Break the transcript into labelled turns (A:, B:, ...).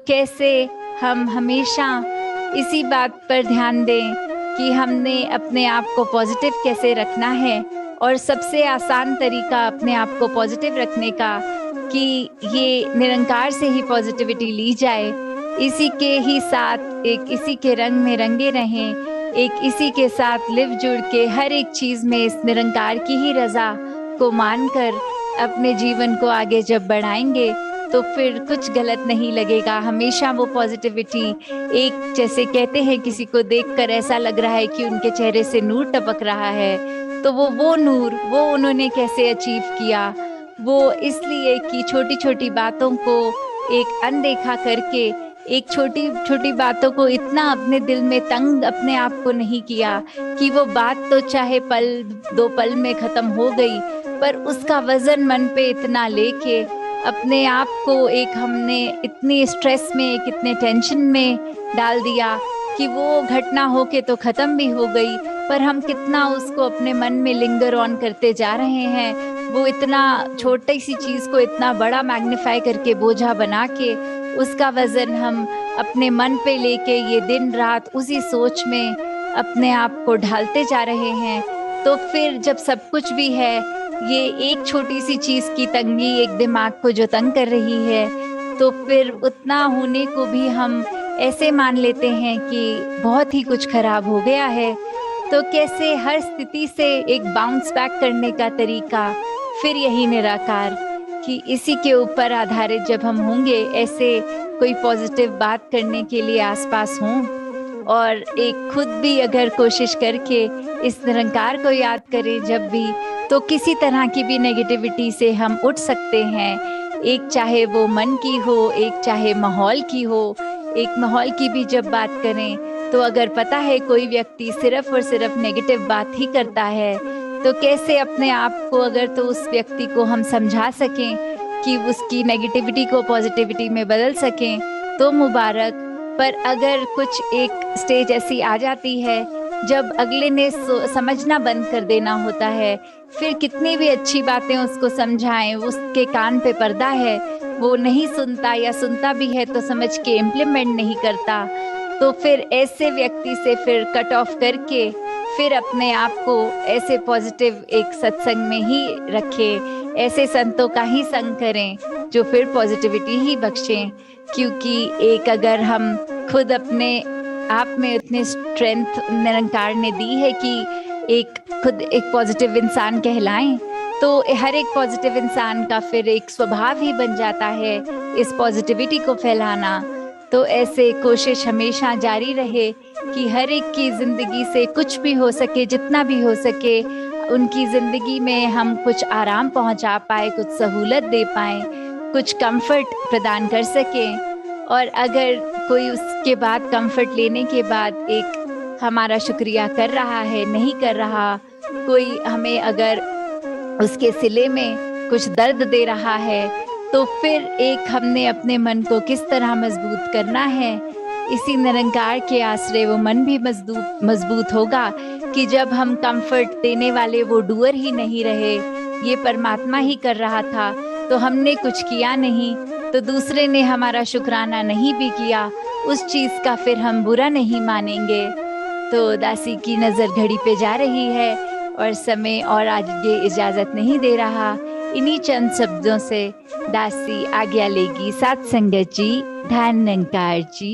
A: कैसे हम हमेशा इसी बात पर ध्यान दें कि हमने अपने आप को पॉजिटिव कैसे रखना है। और सबसे आसान तरीका अपने आप को पॉजिटिव रखने का कि ये निरंकार से ही पॉजिटिविटी ली जाए, इसी के ही साथ एक इसी के रंग में रंगे रहें, एक इसी के साथ लिव जुड़ के हर एक चीज़ में इस निरंकार की ही रज़ा को मानकर अपने जीवन को आगे जब बढ़ाएंगे तो फिर कुछ गलत नहीं लगेगा। हमेशा वो पॉजिटिविटी, एक जैसे कहते हैं किसी को देखकर ऐसा लग रहा है कि उनके चेहरे से नूर टपक रहा है, तो वो नूर वो उन्होंने कैसे अचीव किया? वो इसलिए कि छोटी-छोटी बातों को एक अनदेखा करके, एक छोटी-छोटी बातों को इतना अपने दिल में तंग अपने आप को नहीं किया कि वो बात तो चाहे पल 2 पल में ख़त्म हो गई, पर उसका वज़न मन पे इतना लेके अपने आप को एक हमने इतनी स्ट्रेस में, कितने टेंशन में डाल दिया कि वो घटना होके तो ख़त्म भी हो गई, पर हम कितना उसको अपने मन में लिंगर ऑन करते जा रहे हैं। वो इतना छोटी सी चीज़ को इतना बड़ा मैग्नीफाई करके बोझा बना के उसका वज़न हम अपने मन पे लेके ये दिन रात उसी सोच में अपने आप को ढालते जा रहे हैं। तो फिर जब सब कुछ भी है, ये एक छोटी सी चीज़ की तंगी एक दिमाग को जो तंग कर रही है, तो फिर उतना होने को भी हम ऐसे मान लेते हैं कि बहुत ही कुछ खराब हो गया है। तो कैसे हर स्थिति से एक बाउंस बैक करने का तरीका फिर यही निराकार, कि इसी के ऊपर आधारित जब हम होंगे, ऐसे कोई पॉजिटिव बात करने के लिए आसपास हों और एक खुद भी अगर कोशिश करके इस निरंकार को याद करें जब भी, तो किसी तरह की भी नेगेटिविटी से हम उठ सकते हैं। एक चाहे वो मन की हो, एक चाहे माहौल की हो। एक माहौल की भी जब बात करें तो अगर पता है कोई व्यक्ति सिर्फ़ और सिर्फ़ नेगेटिव बात ही करता है, तो कैसे अपने आप को अगर तो उस व्यक्ति को हम समझा सकें कि उसकी नेगेटिविटी को पॉजिटिविटी में बदल सकें, तो मुबारक। पर अगर कुछ एक स्टेज ऐसी आ जाती है जब अगले ने समझना बंद कर देना होता है, फिर कितनी भी अच्छी बातें उसको समझाएं, उसके कान पे पर्दा है, वो नहीं सुनता या सुनता भी है तो समझ के इम्प्लीमेंट नहीं करता। तो फिर ऐसे व्यक्ति से फिर कट ऑफ करके फिर अपने आप को ऐसे पॉजिटिव एक सत्संग में ही रखें, ऐसे संतों का ही संग करें जो फिर पॉजिटिविटी ही बख्शें। क्योंकि एक अगर हम खुद अपने आप में उतनी स्ट्रेंथ निरंकार ने दी है कि एक खुद एक पॉजिटिव इंसान कहलाएं, तो हर एक पॉजिटिव इंसान का फिर एक स्वभाव ही बन जाता है इस पॉजिटिविटी को फैलाना। तो ऐसे कोशिश हमेशा जारी रहे कि हर एक की ज़िंदगी से कुछ भी हो सके, जितना भी हो सके, उनकी ज़िंदगी में हम कुछ आराम पहुंचा पाए, कुछ सहूलत दे पाएँ, कुछ कंफर्ट प्रदान कर सकें। और अगर कोई उसके बाद कंफर्ट लेने के बाद एक हमारा शुक्रिया कर रहा है, नहीं कर रहा, कोई हमें अगर उसके सिले में कुछ दर्द दे रहा है, तो फिर एक हमने अपने मन को किस तरह मजबूत करना है, इसी निरंकार के आश्रय वो मन भी मजबूत होगा कि जब हम कंफर्ट देने वाले वो डूअर ही नहीं रहे, ये परमात्मा ही कर रहा था, तो हमने कुछ किया नहीं, तो दूसरे ने हमारा शुक्राना नहीं भी किया, उस चीज़ का फिर हम बुरा नहीं मानेंगे। तो दासी की नज़र घड़ी पे जा रही है और समय और आगे इजाज़त नहीं दे रहा। इन्हीं चंद शब्दों से दासी आज्ञा लेगी। साथ संगत जी, धन निरंकार जी।